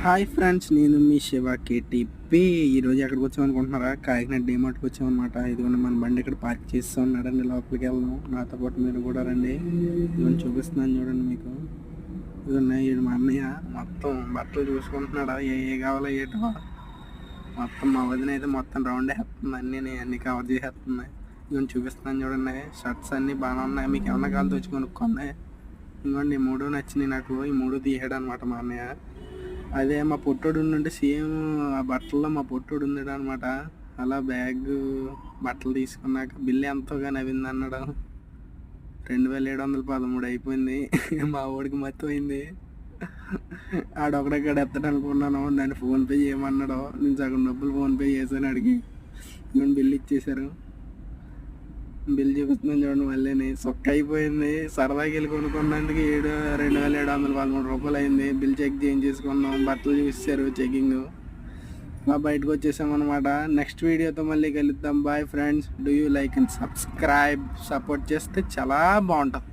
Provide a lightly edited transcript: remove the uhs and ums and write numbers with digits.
Hi friends, నేను మీ Shiva KTP. ఈరోజు ఎక్కడికి వచ్చామనుకుంటున్నారా? కాకినాడ డీమార్ట్కి వచ్చామన్నమాట. ఇదిగోండి మన బండి ఇక్కడ పార్క్ చేస్తూ ఉన్నాడండి. లోపలికి వెళ్దాం, నాతో పాటు మీరు కూడా రండి. ఇదిగోండి చూపిస్తున్నాను చూడండి మీకు. ఇదిగోండి ఈడు మా అన్నయ్య మొత్తం బట్టలు చూసుకుంటున్నాడా, ఏ కావాలో ఏటో. మొత్తం మా వదిన అయితే మొత్తం రౌండ్ వేస్తుంది, అన్నీ కవర్ చేసేస్తుంది. ఇదిగోండి చూపిస్తున్నాను చూడండి. షర్ట్స్ అన్నీ బాగానే ఉన్నాయి, మీకు ఏమన్నా కావాలి తెచ్చి కొనుక్కోండి. ఇంకోండి ఈ మూడు నచ్చినాయి నాకు, ఈ మూడు తీయడం అనమాట మా అన్నయ్య. అదే మా పొట్టోడు ఉంటే సేమ్ ఆ బట్టల్లో మా పొట్టోడు ఉన్నాడు అనమాట. అలా బ్యాగ్ బట్టలు తీసుకున్నాక బిల్లు ఎంతోగా నవ్వింది అన్నాడు. 2713 అయిపోయింది. మా వాడికి మర్చిపోయింది. ఆడొకడెక్కడ ఎత్తడు అనుకున్నాను, నన్ను ఫోన్పే చేయమన్నాడు. నేను సగం డబ్బులు ఫోన్పే చేశాను అడిగి. నేను బిల్లు ఇచ్చేశారు. బిల్ చూపిస్తున్నాను చూడండి. మళ్ళీ సొక్క అయిపోయింది. సరదాకి వెళ్ళి కొనుక్కున్నందుకు 2713 రూపాయలు అయింది. బిల్ చెక్ చేసుకున్నాం, బట్టలు చూసారు చెకింగ్. అలా బయటకు వచ్చేసామన్నమాట. నెక్స్ట్ వీడియోతో మళ్ళీ కలుద్దాం. Bye friends, do you like and subscribe. Support చేస్తే చాలా బాగుంటుంది.